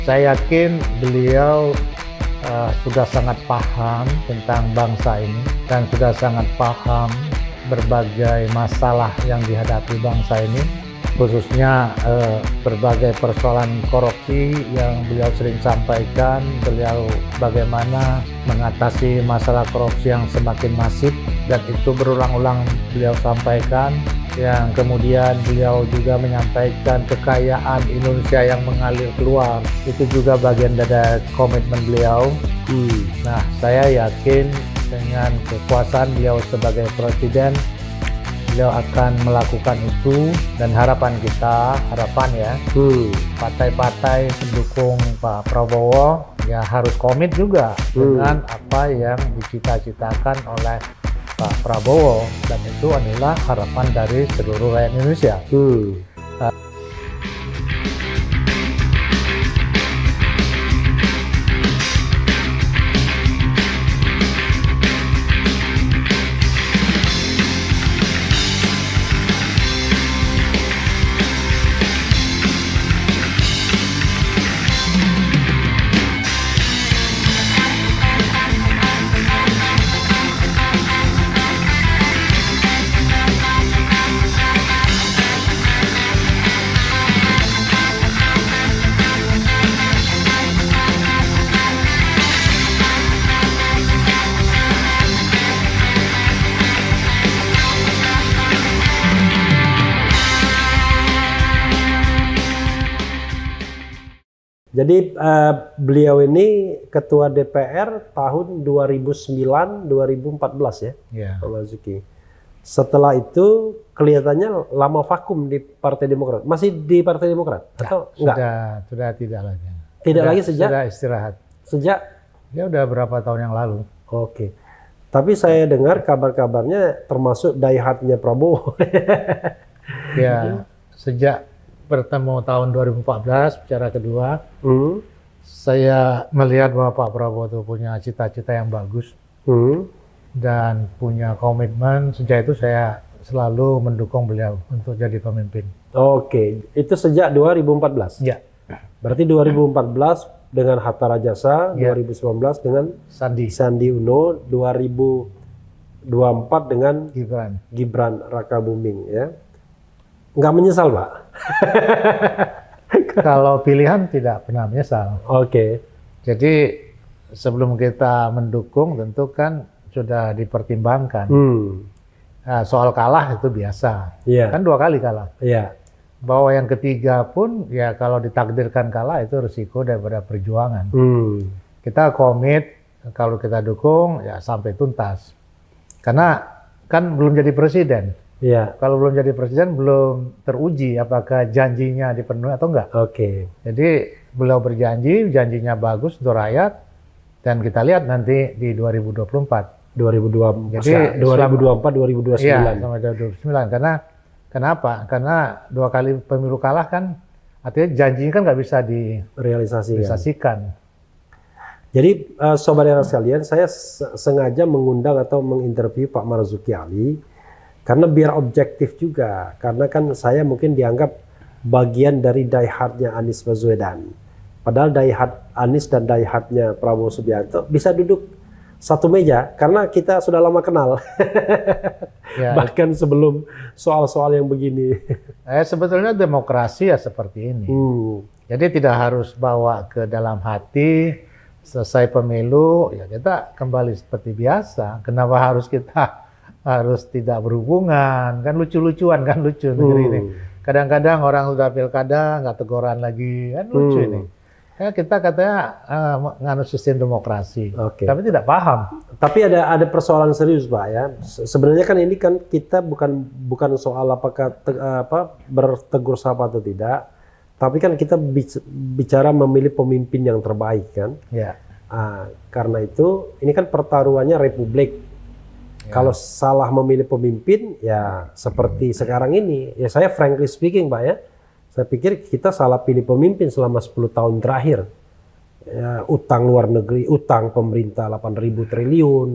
Saya yakin beliau sudah sangat paham tentang bangsa ini dan sudah sangat paham berbagai masalah yang dihadapi bangsa ini, khususnya berbagai persoalan korupsi yang beliau sering sampaikan. Beliau bagaimana mengatasi masalah korupsi yang semakin masif, dan itu berulang-ulang beliau sampaikan. Yang kemudian beliau juga menyampaikan kekayaan Indonesia yang mengalir keluar, itu juga bagian dari komitmen beliau. Nah, saya yakin dengan kekuasaan beliau sebagai presiden, beliau akan melakukan itu, dan harapan kita, partai-partai pendukung Pak Prabowo ya harus komit juga dengan apa yang dicita-citakan oleh Pak Prabowo, dan itu adalah harapan dari seluruh rakyat Indonesia. Jadi beliau ini ketua DPR tahun 2009-2014 ya, Pak Marzuki. Setelah itu kelihatannya lama vakum di Partai Demokrat. Masih di Partai Demokrat atau enggak? Sudah tidak lagi. Tidak lagi sejak? Sudah istirahat. Sejak? Ya udah berapa tahun yang lalu. Oke. Tapi saya dengar kabar-kabarnya termasuk diehardnya Prabowo. Ya, sejak bertemu tahun 2014 secara kedua, saya melihat bahwa Pak Prabowo itu punya cita-cita yang bagus dan punya komitmen. Sejak itu saya selalu mendukung beliau untuk jadi pemimpin. Oke, itu sejak 2014? Ya. Berarti 2014 dengan Hatta Rajasa, 2019 dengan Sandi Uno, 2024 dengan Gibran Rakabuming ya. Nggak menyesal, Pak? Kalau pilihan tidak pernah menyesal. Oke. Jadi sebelum kita mendukung tentu kan sudah dipertimbangkan. Nah, soal kalah itu biasa. Kan 2 kali kalah. Bahwa yang ketiga pun ya kalau ditakdirkan kalah itu risiko daripada perjuangan. Kita komit, kalau kita dukung ya sampai tuntas. Karena kan belum jadi presiden. Kalau belum jadi presiden belum teruji apakah janjinya dipenuhi atau enggak. Jadi beliau berjanji, janjinya bagus untuk rakyat, dan kita lihat nanti di 2024. 2024, 2029. Iya, sampai 2029. Kenapa? Karena 2 kali pemilu kalah kan, artinya janjinya kan nggak bisa direalisasikan. Jadi sobat era sekalian, saya sengaja mengundang atau menginterview Pak Marzuki Ali karena biar objektif juga, karena kan saya mungkin dianggap bagian dari diehardnya Anies Baswedan. Padahal diehard Anies dan diehardnya Prabowo Subianto bisa duduk satu meja karena kita sudah lama kenal. Bahkan sebelum soal-soal yang begini. Sebetulnya demokrasi ya seperti ini. Jadi tidak harus bawa ke dalam hati. Selesai pemilu ya kita kembali seperti biasa. Kenapa harus kita harus tidak berhubungan? Kan lucu-lucuan, kan lucu negeri ini. Kadang-kadang orang sudah pilkada nggak teguran lagi, kan lucu ini. Kita katanya nganut sistem demokrasi, tapi tidak paham. Tapi ada persoalan serius, Pak ya. Sebenarnya kan ini kan kita bukan soal apakah bertegur sapa atau tidak, tapi kan kita bicara memilih pemimpin yang terbaik kan. Karena itu ini kan pertaruhannya republik. Kalau salah memilih pemimpin, ya seperti sekarang ini, ya saya frankly speaking Pak ya, saya pikir kita salah pilih pemimpin selama 10 tahun terakhir. Ya, utang luar negeri, utang pemerintah 8.000 triliun,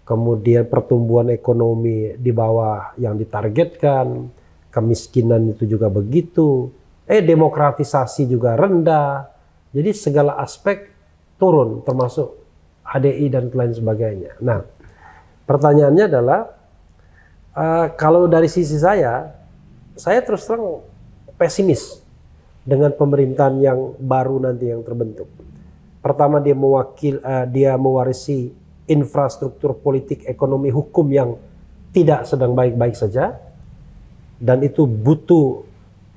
kemudian pertumbuhan ekonomi di bawah yang ditargetkan, kemiskinan itu juga begitu, demokratisasi juga rendah, Jadi segala aspek turun, termasuk HDI dan lain sebagainya. Nah, pertanyaannya adalah, kalau dari sisi saya terus terang pesimis dengan pemerintahan yang baru nanti yang terbentuk. Pertama, dia mewarisi infrastruktur politik, ekonomi, hukum yang tidak sedang baik-baik saja, dan itu butuh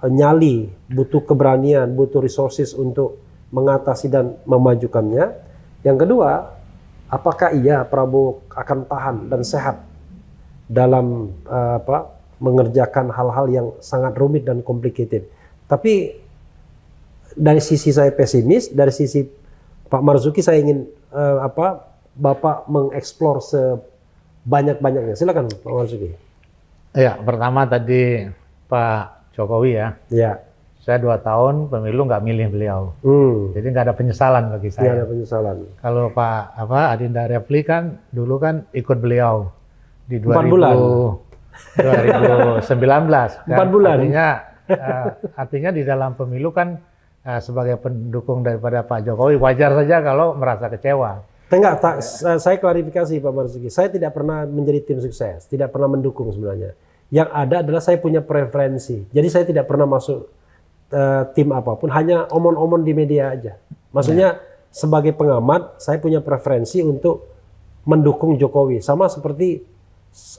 nyali, butuh keberanian, butuh resources untuk mengatasi dan memajukannya. Yang kedua, apakah Prabowo akan tahan dan sehat dalam mengerjakan hal-hal yang sangat rumit dan complicated. Tapi dari sisi saya pesimis, dari sisi Pak Marzuki saya ingin Bapak mengeksplor sebanyak-banyaknya. Silakan Pak Marzuki. Ya, pertama tadi Pak Jokowi ya. Ya. Saya 2 tahun pemilu nggak milih beliau. Jadi nggak ada penyesalan bagi saya. Nggak ada penyesalan. Kalau Pak Adinda Refli kan dulu kan ikut beliau di 4 bulan. 2019. 4 bulan. Artinya di dalam pemilu kan sebagai pendukung daripada Pak Jokowi wajar saja kalau merasa kecewa. Saya klarifikasi Pak Marzuki. Saya tidak pernah menjadi tim sukses, tidak pernah mendukung sebenarnya. Yang ada adalah saya punya preferensi. Jadi saya tidak pernah masuk tim apapun, hanya omon-omon di media aja. Maksudnya sebagai pengamat, saya punya preferensi untuk mendukung Jokowi. Sama seperti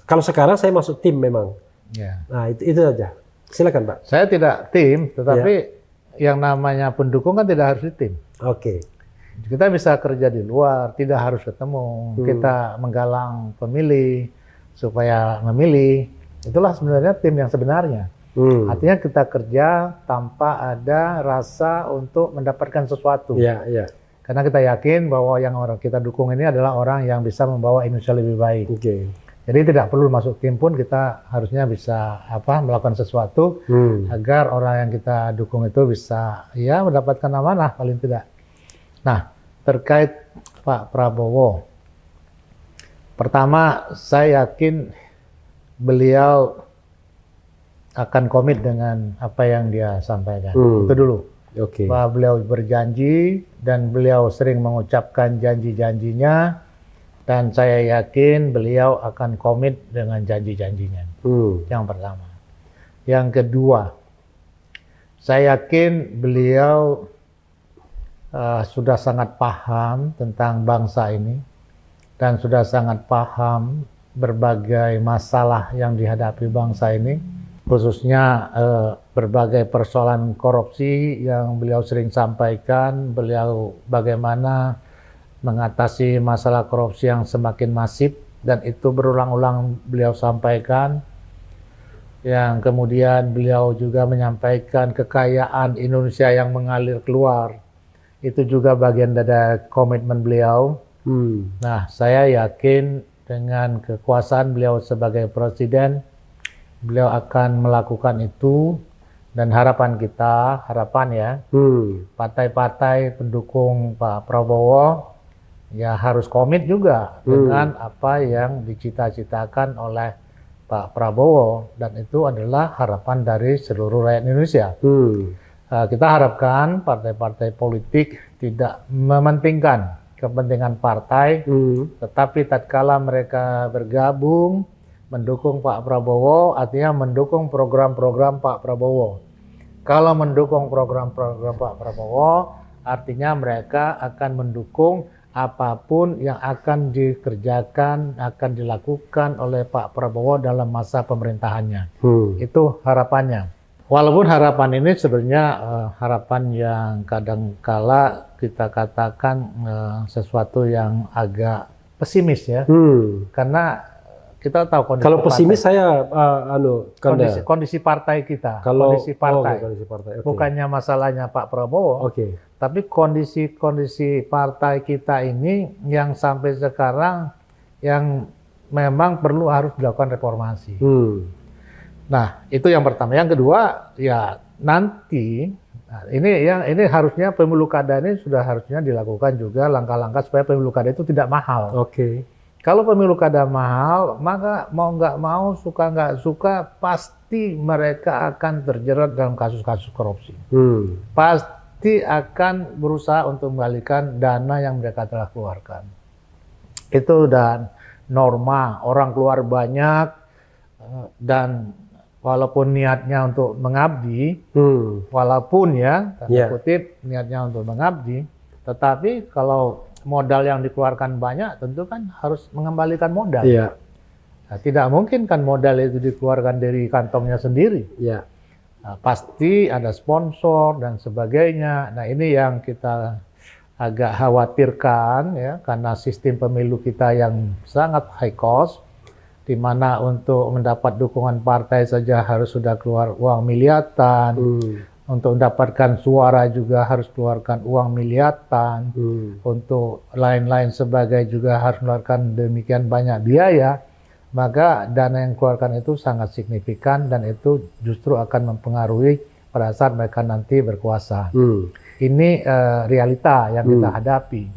kalau sekarang saya masuk tim memang. Ya. Nah itu aja. Silakan Pak. Saya tidak tim, tetapi yang namanya pendukung kan tidak harus di tim. Oke. Kita bisa kerja di luar, tidak harus ketemu. Kita menggalang pemilih supaya memilih. Itulah sebenarnya tim yang sebenarnya. Artinya kita kerja tanpa ada rasa untuk mendapatkan sesuatu. Karena kita yakin bahwa yang orang kita dukung ini adalah orang yang bisa membawa Indonesia lebih baik. Jadi tidak perlu masuk tim pun kita harusnya bisa melakukan sesuatu agar orang yang kita dukung itu bisa mendapatkan amanah paling tidak. Nah, terkait Pak Prabowo, pertama saya yakin beliau akan komit dengan apa yang dia sampaikan. Itu dulu. Bahwa beliau berjanji dan beliau sering mengucapkan janji-janjinya, dan saya yakin beliau akan komit dengan janji-janjinya. Yang pertama. Yang kedua, saya yakin beliau sudah sangat paham tentang bangsa ini dan sudah sangat paham berbagai masalah yang dihadapi bangsa ini, khususnya berbagai persoalan korupsi yang beliau sering sampaikan, beliau bagaimana mengatasi masalah korupsi yang semakin masif, dan itu berulang-ulang beliau sampaikan. Yang kemudian beliau juga menyampaikan kekayaan Indonesia yang mengalir keluar. Itu juga bagian dari komitmen beliau. Nah, saya yakin dengan kekuasaan beliau sebagai presiden, beliau akan melakukan itu. Dan harapan kita, partai-partai pendukung Pak Prabowo ya harus komit juga dengan apa yang dicita-citakan oleh Pak Prabowo, dan itu adalah harapan dari seluruh rakyat Indonesia. Kita harapkan partai-partai politik tidak mementingkan kepentingan partai, tetapi tatkala mereka bergabung mendukung Pak Prabowo, artinya mendukung program-program Pak Prabowo. Kalau mendukung program-program Pak Prabowo, artinya mereka akan mendukung apapun yang akan dikerjakan, akan dilakukan oleh Pak Prabowo dalam masa pemerintahannya. Itu harapannya. Walaupun harapan ini sebenarnya harapan yang kadangkala kita katakan sesuatu yang agak pesimis ya. Karena kita tahu kondisi kalau pesimis partai. Saya kondisi partai kita, kondisi partai. Bukannya masalahnya Pak Prabowo. Tapi kondisi partai kita ini yang sampai sekarang yang memang harus dilakukan reformasi. Nah, itu yang pertama. Yang kedua, ya nanti ini harusnya pemilu kada ini sudah harusnya dilakukan juga langkah-langkah supaya pemilu kada itu tidak mahal. Kalau pemilu kada mahal, maka mau nggak mau, suka nggak suka, pasti mereka akan terjerat dalam kasus-kasus korupsi. pasti akan berusaha untuk mengembalikan dana yang mereka telah keluarkan. Itu udah norma, orang keluar banyak dan walaupun niatnya untuk mengabdi, walaupun ya, tanda kutip niatnya untuk mengabdi, tetapi kalau modal yang dikeluarkan banyak, tentu kan harus mengembalikan modal. Nah, tidak mungkin kan modal itu dikeluarkan dari kantongnya sendiri. Nah, pasti ada sponsor dan sebagainya. Nah, ini yang kita agak khawatirkan ya, karena sistem pemilu kita yang sangat high cost, di mana untuk mendapat dukungan partai saja harus sudah keluar uang miliaran, untuk mendapatkan suara juga harus keluarkan uang miliaran, untuk lain-lain sebagai juga harus mengeluarkan demikian banyak biaya. Maka dana yang dikeluarkan itu sangat signifikan dan itu justru akan mempengaruhi pada saat mereka nanti berkuasa. Ini realita yang kita hadapi.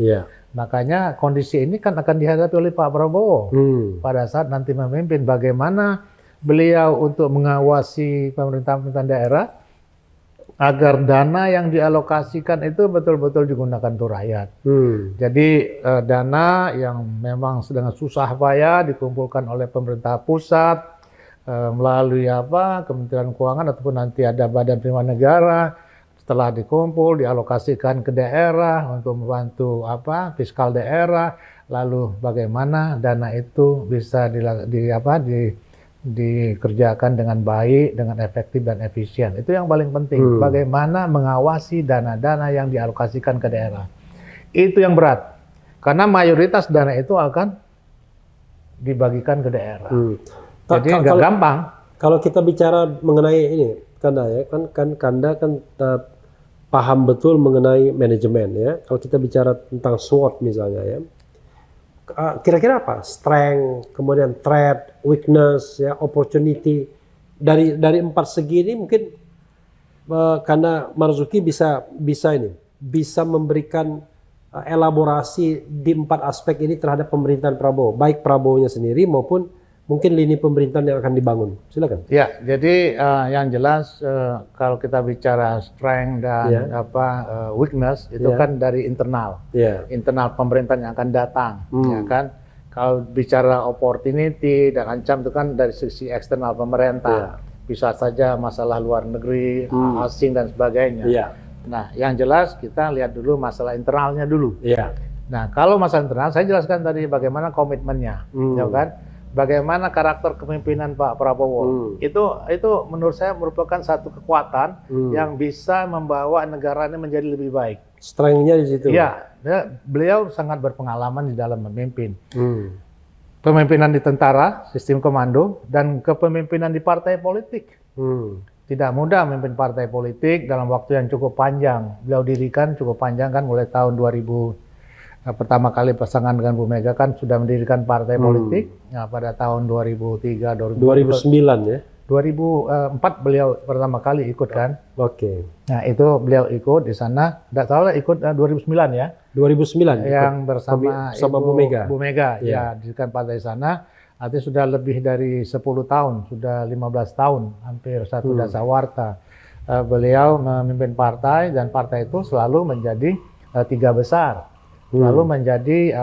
Makanya kondisi ini kan akan dihadapi oleh Pak Prabowo pada saat nanti memimpin. Bagaimana beliau untuk mengawasi pemerintah-pemerintah daerah agar dana yang dialokasikan itu betul-betul digunakan untuk rakyat. Jadi dana yang memang sedang susah payah dikumpulkan oleh pemerintah pusat melalui Kementerian Keuangan ataupun nanti ada Badan Penerimaan Negara, setelah dikumpul dialokasikan ke daerah untuk membantu fiskal daerah, lalu bagaimana dana itu bisa dikerjakan dengan baik, dengan efektif dan efisien. Itu yang paling penting. Bagaimana mengawasi dana-dana yang dialokasikan ke daerah. Itu yang berat. Karena mayoritas dana itu akan dibagikan ke daerah. Jadi nggak gampang. Kalau kita bicara mengenai ini, Kanda ya, Kanda paham betul mengenai manajemen ya. Kalau kita bicara tentang SWOT misalnya ya. Kira-kira apa? Strength, kemudian threat, weakness, ya, opportunity. Dari 4 segi ini mungkin karena Marzuki bisa memberikan elaborasi di 4 aspek ini terhadap pemerintahan Prabowo, baik Prabowo-nya sendiri maupun mungkin lini pemerintahan yang akan dibangun. Silakan. Ya, jadi yang jelas kalau kita bicara strength dan weakness itu kan dari internal, internal pemerintahan yang akan datang, ya kan. Kalau bicara opportunity dan ancam itu kan dari sisi eksternal pemerintah, bisa saja masalah luar negeri, asing dan sebagainya. Nah, yang jelas kita lihat dulu masalah internalnya dulu. Nah, kalau masalah internal saya jelaskan tadi bagaimana komitmennya, ya kan. Bagaimana karakter kepemimpinan Pak Prabowo itu menurut saya merupakan satu kekuatan yang bisa membawa negara ini menjadi lebih baik. Strength-nya di situ. Ya, beliau sangat berpengalaman di dalam memimpin. Pemimpinan di tentara, sistem komando, dan kepemimpinan di partai politik. Tidak mudah memimpin partai politik dalam waktu yang cukup panjang. Beliau dirikan cukup panjang kan, mulai tahun 2000. Pertama kali pasangan dengan Bu Mega kan sudah mendirikan partai politik. Nah, pada tahun 2003, 2009 ya. 2004 beliau pertama kali ikut kan. Nah, itu beliau ikut di sana. Tidak salah ikut 2009 ya. 2009 yang bersama Bu Mega. Bu Mega ya dirikan partai sana. Artinya sudah lebih dari 10 tahun, sudah 15 tahun, hampir satu dasawarta. Beliau memimpin partai dan partai itu selalu menjadi 3 besar. Lalu menjadi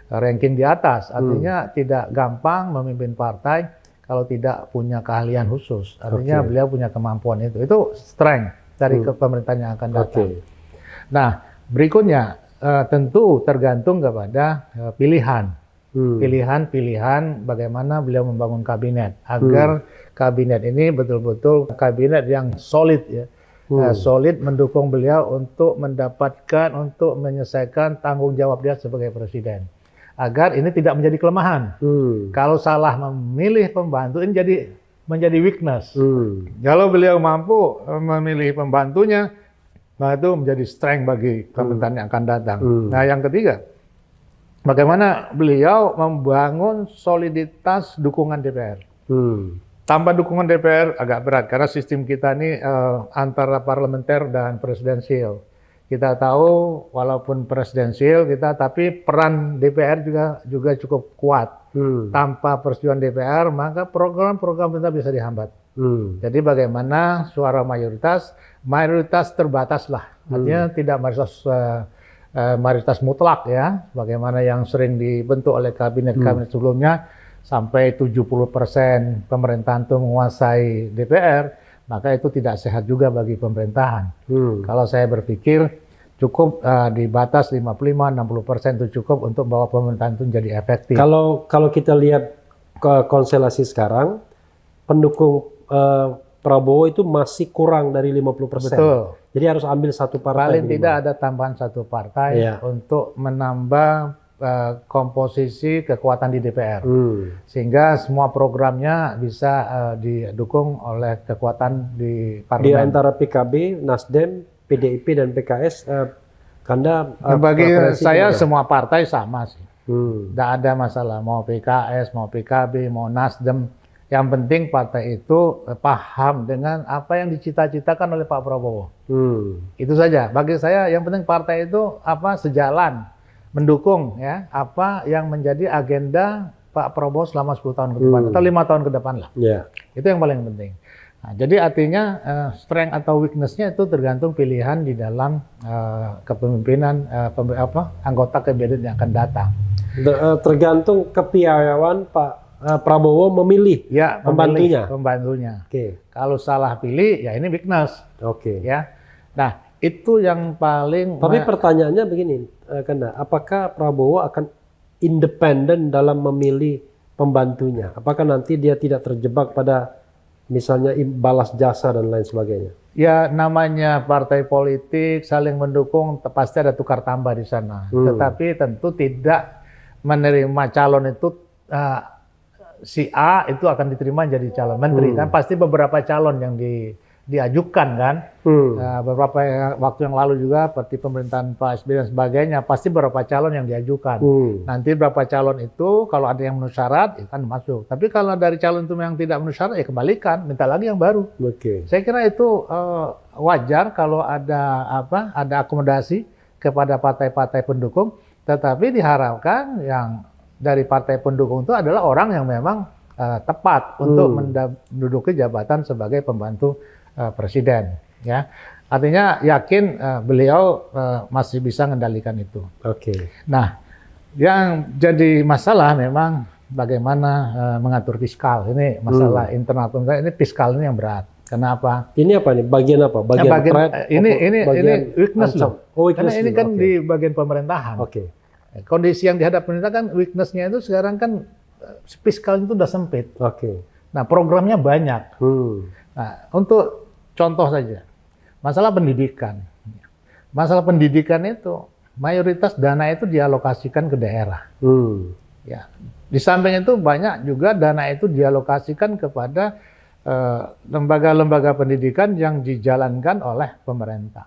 ranking di atas, artinya tidak gampang memimpin partai kalau tidak punya keahlian khusus. Artinya beliau punya kemampuan itu. Itu strength dari kepemerintahan yang akan datang. Nah, berikutnya tentu tergantung kepada pilihan. Pilihan bagaimana beliau membangun kabinet agar kabinet ini betul-betul kabinet yang solid ya. Solid mendukung beliau untuk menyelesaikan tanggung jawab dia sebagai presiden. Agar ini tidak menjadi kelemahan. Kalau salah memilih pembantu, ini menjadi weakness. Kalau beliau mampu memilih pembantunya, nah itu menjadi strength bagi pemerintahan yang akan datang. Nah, yang ketiga, bagaimana beliau membangun soliditas dukungan DPR. Tanpa dukungan DPR agak berat karena sistem kita ini antara parlementer dan presidensial. Kita tahu walaupun presidensial kita, tapi peran DPR juga cukup kuat. Tanpa persetujuan DPR maka program-program kita bisa dihambat. Jadi bagaimana suara mayoritas mayoritas terbatas lah. Artinya tidak mayoritas mutlak ya, bagaimana yang sering dibentuk oleh kabinet-kabinet sebelumnya, sampai 70% pemerintahan itu menguasai DPR, maka itu tidak sehat juga bagi pemerintahan. Kalau saya berpikir cukup di batas 55-60% itu cukup untuk bahwa pemerintahan itu jadi efektif. Kalau kita lihat ke konstelasi sekarang, pendukung Prabowo itu masih kurang dari 50%. Betul. Jadi harus ambil satu partai. Paling tidak ada tambahan satu partai untuk menambah komposisi kekuatan di DPR. Sehingga semua programnya bisa didukung oleh kekuatan di parlemen. Di antara PKB, Nasdem, PDIP, dan PKS, bagi saya semua partai sama sih. Tidak ada masalah, mau PKS, mau PKB, mau Nasdem. Yang penting partai itu paham dengan apa yang dicita-citakan oleh Pak Prabowo. Itu saja. Bagi saya yang penting partai itu sejalan, mendukung ya apa yang menjadi agenda Pak Prabowo selama 10 tahun ke depan atau 5 tahun ke depan lah. Itu yang paling penting. Nah, jadi artinya strength atau weakness-nya itu tergantung pilihan di dalam kepemimpinan anggota kabinet yang akan datang. Tergantung kepiawaian Pak Prabowo memilih pembantunya. Kalau salah pilih, ya ini weakness. Ya. Nah, itu yang paling. Tapi pertanyaannya begini, Kanda, apakah Prabowo akan independen dalam memilih pembantunya? Apakah nanti dia tidak terjebak pada misalnya balas jasa dan lain sebagainya? Ya, namanya partai politik saling mendukung, pasti ada tukar tambah di sana. Tetapi tentu tidak menerima calon itu. Si A itu akan diterima jadi calon menteri kan, pasti beberapa calon yang diajukan kan. Beberapa waktu yang lalu juga seperti pemerintahan Pak SBY dan sebagainya, pasti beberapa calon yang diajukan. Nanti berapa calon itu kalau ada yang memenuhi syarat ya kan masuk. Tapi kalau dari calon itu yang tidak memenuhi syarat ya kembalikan, minta lagi yang baru. Saya kira itu wajar kalau ada akomodasi kepada partai-partai pendukung, tetapi diharapkan yang dari partai pendukung itu adalah orang yang memang tepat untuk menduduki jabatan sebagai pembantu presiden. Ya, artinya yakin beliau masih bisa mengendalikan itu. Nah, yang jadi masalah memang bagaimana mengatur fiskal. Ini masalah internal pemerintah. Ini fiskal ini yang berat. Kenapa? Ini apa nih? Bagian apa? Ini weakness loh. Karena ini kan di bagian pemerintahan. Kondisi yang dihadapi pemerintah kan weakness-nya itu sekarang kan fiskal itu udah sempit. Nah, programnya banyak. Nah, untuk contoh saja, masalah pendidikan. Masalah pendidikan itu mayoritas dana itu dialokasikan ke daerah. Ya, di samping itu banyak juga dana itu dialokasikan kepada lembaga-lembaga pendidikan yang dijalankan oleh pemerintah.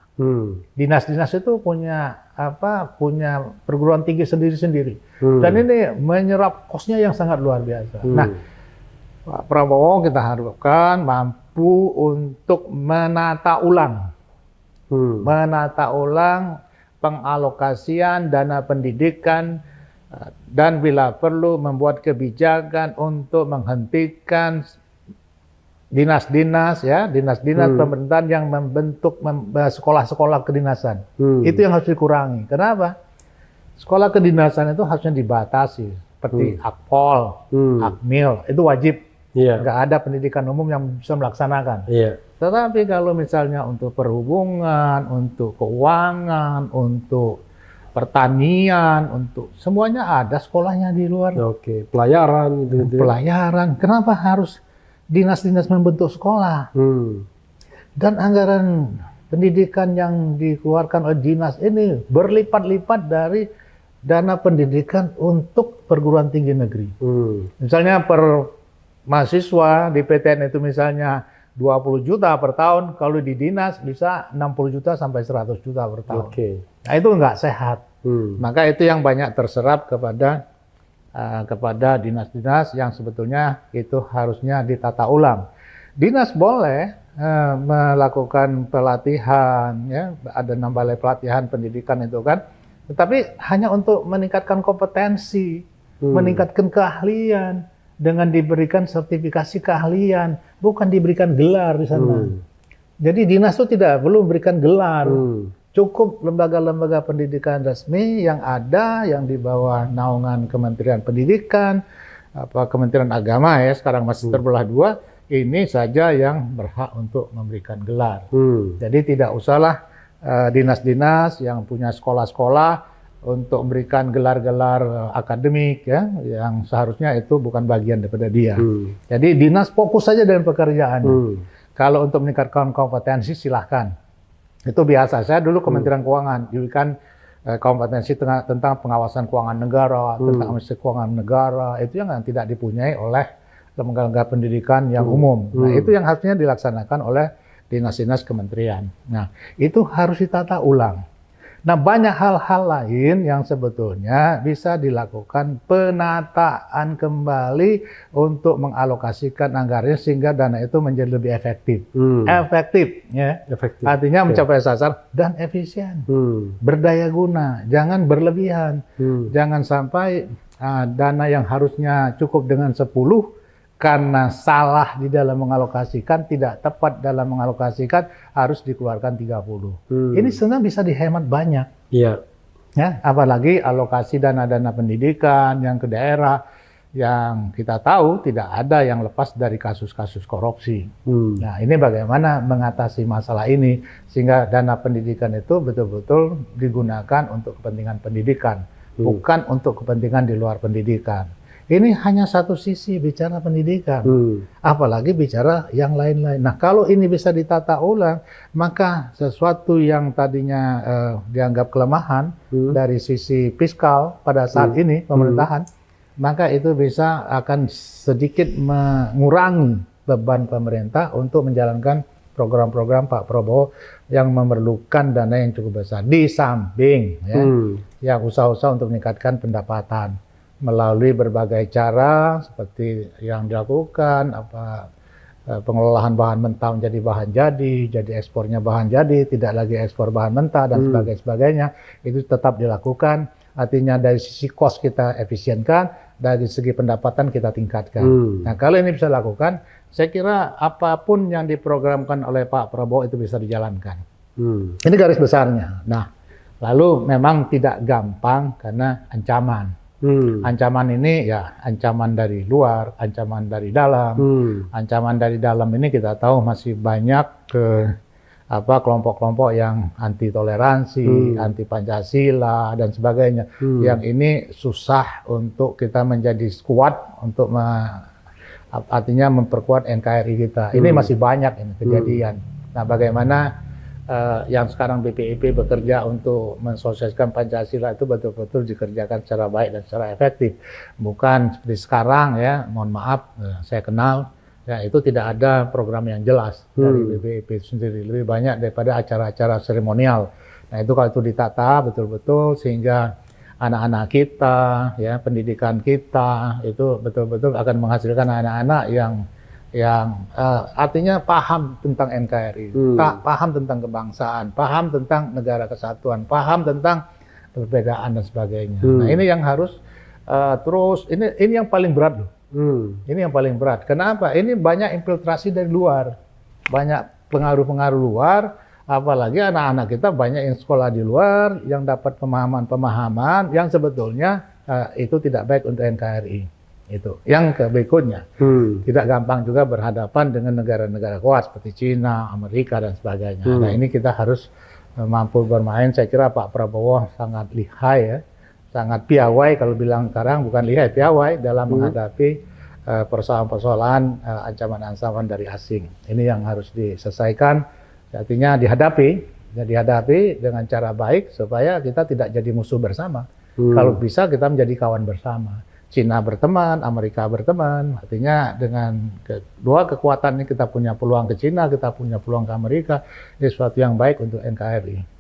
Dinas-dinas itu punya perguruan tinggi sendiri-sendiri. Dan ini menyerap kosnya yang sangat luar biasa. Nah, Pak Prabowo kita harapkan mampu untuk menata ulang pengalokasian dana pendidikan dan bila perlu membuat kebijakan untuk menghentikan dinas-dinas pemerintahan yang membentuk sekolah-sekolah kedinasan. Itu yang harus dikurangi. Kenapa? Sekolah kedinasan itu harusnya dibatasi seperti Akpol, Akmil, itu wajib. Nggak ada pendidikan umum yang bisa melaksanakan. Tetapi kalau misalnya untuk perhubungan, untuk keuangan, untuk pertanian, untuk semuanya ada sekolahnya di luar. Pelayaran gitu. Pelayaran. Kenapa harus dinas-dinas membentuk sekolah? Dan anggaran pendidikan yang dikeluarkan oleh dinas ini berlipat-lipat dari dana pendidikan untuk perguruan tinggi negeri. Misalnya per mahasiswa di PTN itu misalnya 20 juta per tahun, kalau di dinas bisa 60 juta sampai 100 juta per tahun. Nah, itu nggak sehat. Maka itu yang banyak terserap kepada dinas-dinas yang sebetulnya itu harusnya ditata ulang. Dinas boleh melakukan pelatihan, ya, ada 6 balai pelatihan pendidikan itu kan, tetapi hanya untuk meningkatkan kompetensi, meningkatkan keahlian dengan diberikan sertifikasi keahlian, bukan diberikan gelar di sana. Jadi dinas itu tidak perlu memberikan gelar. Cukup lembaga-lembaga pendidikan resmi yang ada, yang di bawah naungan Kementerian Pendidikan, Kementerian Agama ya, sekarang masih terbelah dua, ini saja yang berhak untuk memberikan gelar. Jadi tidak usahlah dinas-dinas yang punya sekolah-sekolah untuk memberikan gelar-gelar akademik ya, yang seharusnya itu bukan bagian daripada dia. Jadi dinas fokus saja dengan pekerjaannya. Kalau untuk meningkatkan kompetensi silahkan. Itu biasa. Saya dulu Kementerian Keuangan diberikan kompetensi tentang pengawasan keuangan negara, tentang administrasi keuangan negara, itu yang tidak dipunyai oleh lembaga-lembaga pendidikan yang umum. Nah, itu yang harusnya dilaksanakan oleh dinas-dinas kementerian. Nah, itu harus ditata ulang. Nah, banyak hal-hal lain yang sebetulnya bisa dilakukan penataan kembali untuk mengalokasikan anggarannya sehingga dana itu menjadi lebih efektif. Efektif, ya. Efektif. Artinya mencapai sasaran dan efisien. Berdaya guna, jangan berlebihan. Jangan sampai dana yang harusnya cukup dengan 10 karena salah di dalam mengalokasikan, tidak tepat dalam mengalokasikan, harus dikeluarkan 30. Ini sebenarnya bisa dihemat banyak. Iya. Ya, apalagi alokasi dana-dana pendidikan yang ke daerah, yang kita tahu tidak ada yang lepas dari kasus-kasus korupsi. Nah, ini bagaimana mengatasi masalah ini, sehingga dana pendidikan itu betul-betul digunakan untuk kepentingan pendidikan, bukan untuk kepentingan di luar pendidikan. Ini hanya satu sisi bicara pendidikan, apalagi bicara yang lain-lain. Nah, kalau ini bisa ditata ulang, maka sesuatu yang tadinya dianggap kelemahan dari sisi fiskal pada saat ini pemerintahan, maka itu bisa akan sedikit mengurangi beban pemerintah untuk menjalankan program-program Pak Prabowo yang memerlukan dana yang cukup besar. Di samping ya usaha-usaha untuk meningkatkan pendapatan melalui berbagai cara seperti yang dilakukan, pengelolaan bahan mentah menjadi bahan jadi ekspornya bahan jadi, tidak lagi ekspor bahan mentah dan sebagainya, itu tetap dilakukan. Artinya dari sisi cost kita efisienkan, dari segi pendapatan kita tingkatkan. Nah, kalau ini bisa dilakukan, saya kira apapun yang diprogramkan oleh Pak Prabowo itu bisa dijalankan. Ini garis besarnya. Nah, lalu memang tidak gampang karena ancaman. Ancaman ini ya ancaman dari luar, ancaman dari dalam. Ancaman dari dalam ini kita tahu masih banyak kelompok-kelompok yang anti toleransi, anti Pancasila dan sebagainya. Yang ini susah untuk kita menjadi kuat untuk artinya memperkuat NKRI kita. Ini masih banyak ini kejadian. Nah, bagaimana yang sekarang BPIP bekerja untuk mensosialisasikan Pancasila itu betul-betul dikerjakan secara baik dan secara efektif. Bukan seperti sekarang ya, mohon maaf, saya kenal, ya itu tidak ada program yang jelas dari BPIP itu sendiri. Lebih banyak daripada acara-acara seremonial. Nah, itu kalau itu ditata betul-betul sehingga anak-anak kita, ya pendidikan kita itu betul-betul akan menghasilkan anak-anak yang artinya paham tentang NKRI, paham tentang kebangsaan, paham tentang negara kesatuan, paham tentang perbedaan dan sebagainya. Nah, ini yang harus terus, ini yang paling berat loh. Ini yang paling berat. Kenapa? Ini banyak infiltrasi dari luar, banyak pengaruh-pengaruh luar, apalagi anak-anak kita banyak yang sekolah di luar, yang dapat pemahaman-pemahaman yang sebetulnya itu tidak baik untuk NKRI. Itu yang berikutnya, tidak gampang juga berhadapan dengan negara-negara kuat seperti Cina, Amerika dan sebagainya. Nah, ini kita harus mampu bermain. Saya kira Pak Prabowo sangat lihai ya, sangat piawai kalau bilang sekarang, bukan lihai, piawai dalam menghadapi persoalan-persoalan ancaman-ancaman dari asing. Ini yang harus diselesaikan, artinya dihadapi dengan cara baik supaya kita tidak jadi musuh bersama. Kalau bisa kita menjadi kawan bersama. Cina berteman, Amerika berteman, artinya dengan kedua kekuatan ini kita punya peluang ke Cina, kita punya peluang ke Amerika, ini sesuatu yang baik untuk NKRI.